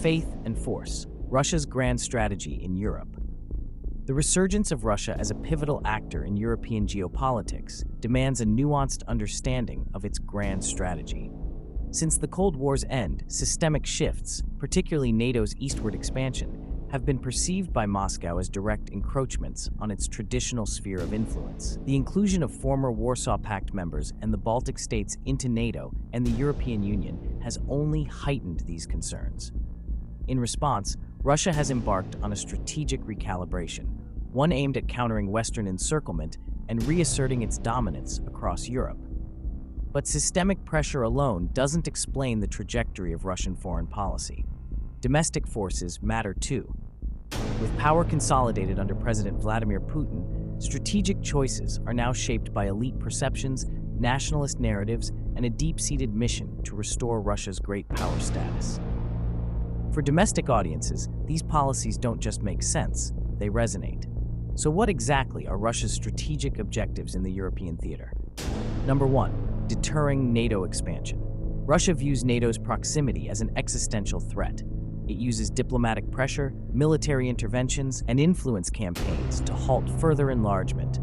Faith and force, Russia's grand strategy in Europe. The resurgence of Russia as a pivotal actor in European geopolitics demands a nuanced understanding of its grand strategy. Since the Cold War's end, systemic shifts, particularly NATO's eastward expansion, have been perceived by Moscow as direct encroachments on its traditional sphere of influence. The inclusion of former Warsaw Pact members and the Baltic states into NATO and the European Union has only heightened these concerns. In response, Russia has embarked on a strategic recalibration, one aimed at countering Western encirclement and reasserting its dominance across Europe. But systemic pressure alone doesn't explain the trajectory of Russian foreign policy. Domestic forces matter too. With power consolidated under President Vladimir Putin, strategic choices are now shaped by elite perceptions, nationalist narratives, and a deep-seated mission to restore Russia's great power status. For domestic audiences, these policies don't just make sense, they resonate. So what exactly are Russia's strategic objectives in the European theater? Number 1, deterring NATO expansion. Russia views NATO's proximity as an existential threat. It uses diplomatic pressure, military interventions, and influence campaigns to halt further enlargement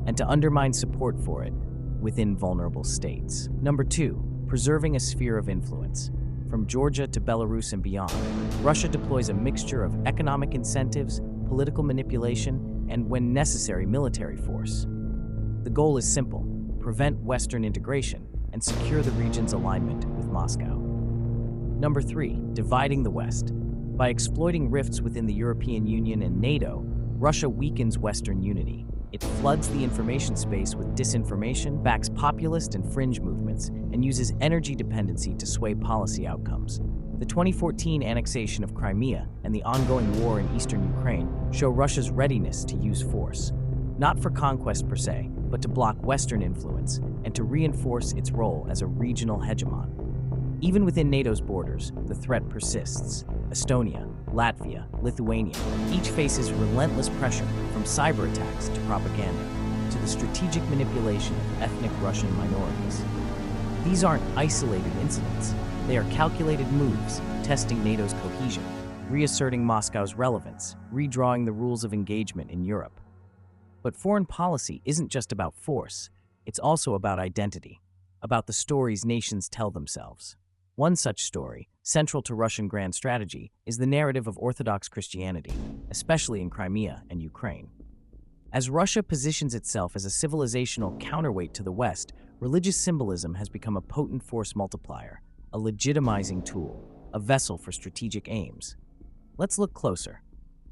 and to undermine support for it within vulnerable states. Number 2, preserving a sphere of influence. From Georgia to Belarus and beyond, Russia deploys a mixture of economic incentives, political manipulation, and, when necessary, military force. The goal is simple: prevent Western integration and secure the region's alignment with Moscow. Number 3, dividing the West. By exploiting rifts within the European Union and NATO, Russia weakens Western unity. It floods the information space with disinformation, backs populist and fringe movements, and uses energy dependency to sway policy outcomes. The 2014 annexation of Crimea and the ongoing war in eastern Ukraine show Russia's readiness to use force, not for conquest per se, but to block Western influence and to reinforce its role as a regional hegemon. Even within NATO's borders, the threat persists. Estonia, Latvia, Lithuania, each faces relentless pressure from cyber attacks to propaganda, to the strategic manipulation of ethnic Russian minorities. These aren't isolated incidents. They are calculated moves, testing NATO's cohesion, reasserting Moscow's relevance, redrawing the rules of engagement in Europe. But foreign policy isn't just about force. It's also about identity, about the stories nations tell themselves. One such story, central to Russian grand strategy, is the narrative of Orthodox Christianity, especially in Crimea and Ukraine. As Russia positions itself as a civilizational counterweight to the West, religious symbolism has become a potent force multiplier, a legitimizing tool, a vessel for strategic aims. Let's look closer.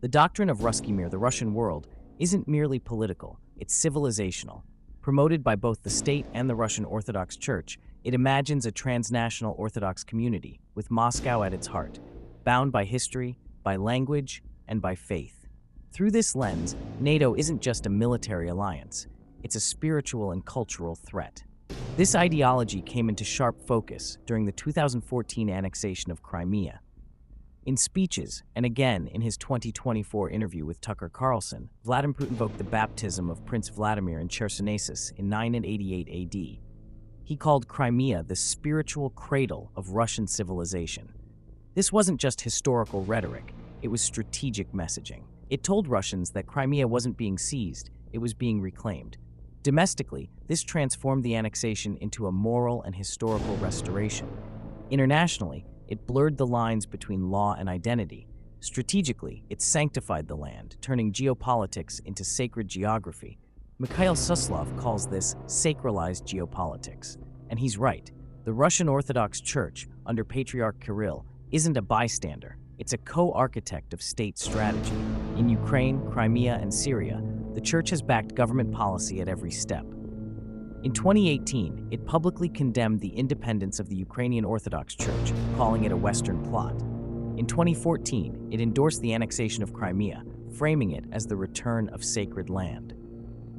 The doctrine of Ruski Mir, the Russian world, isn't merely political, it's civilizational. Promoted by both the state and the Russian Orthodox Church, it imagines a transnational Orthodox community, with Moscow at its heart, bound by history, by language, and by faith. Through this lens, NATO isn't just a military alliance, it's a spiritual and cultural threat. This ideology came into sharp focus during the 2014 annexation of Crimea. In speeches, and again in his 2024 interview with Tucker Carlson, Vladimir Putin invoked the baptism of Prince Vladimir in Chersonesus in 988 AD. He called Crimea the spiritual cradle of Russian civilization. This wasn't just historical rhetoric, it was strategic messaging. It told Russians that Crimea wasn't being seized, it was being reclaimed. Domestically, this transformed the annexation into a moral and historical restoration. Internationally, it blurred the lines between law and identity. Strategically, it sanctified the land, turning geopolitics into sacred geography. Mikhail Suslov calls this sacralized geopolitics. And he's right. The Russian Orthodox Church, under Patriarch Kirill, isn't a bystander. It's a co-architect of state strategy. In Ukraine, Crimea, and Syria, the Church has backed government policy at every step. In 2018, it publicly condemned the independence of the Ukrainian Orthodox Church, calling it a Western plot. In 2014, it endorsed the annexation of Crimea, framing it as the return of sacred land.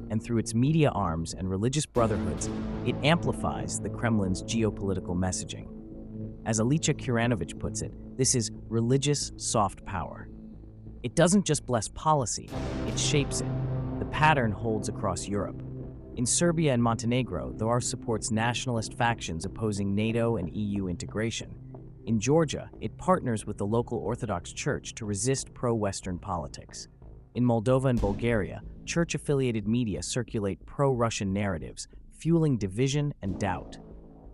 And through its media arms and religious brotherhoods, it amplifies the Kremlin's geopolitical messaging. As Alicia Kuranovich puts it, this is religious soft power. It doesn't just bless policy, it shapes it. The pattern holds across Europe. In Serbia and Montenegro, the RS supports nationalist factions opposing NATO and EU integration. In Georgia, it partners with the local Orthodox Church to resist pro-Western politics. In Moldova and Bulgaria, church-affiliated media circulate pro-Russian narratives, fueling division and doubt.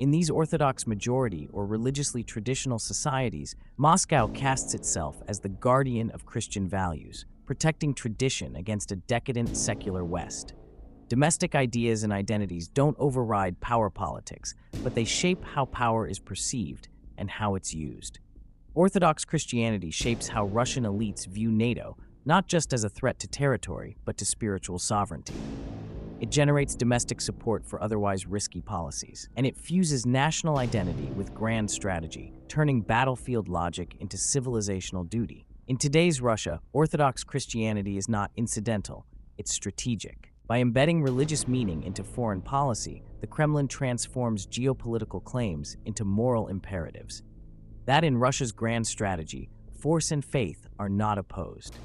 In these Orthodox majority or religiously traditional societies, Moscow casts itself as the guardian of Christian values, protecting tradition against a decadent secular West. Domestic ideas and identities don't override power politics, but they shape how power is perceived and how it's used. Orthodox Christianity shapes how Russian elites view NATO, not just as a threat to territory, but to spiritual sovereignty. It generates domestic support for otherwise risky policies, and it fuses national identity with grand strategy, turning battlefield logic into civilizational duty. In today's Russia, Orthodox Christianity is not incidental, it's strategic. By embedding religious meaning into foreign policy, the Kremlin transforms geopolitical claims into moral imperatives. That in Russia's grand strategy, force and faith are not opposed.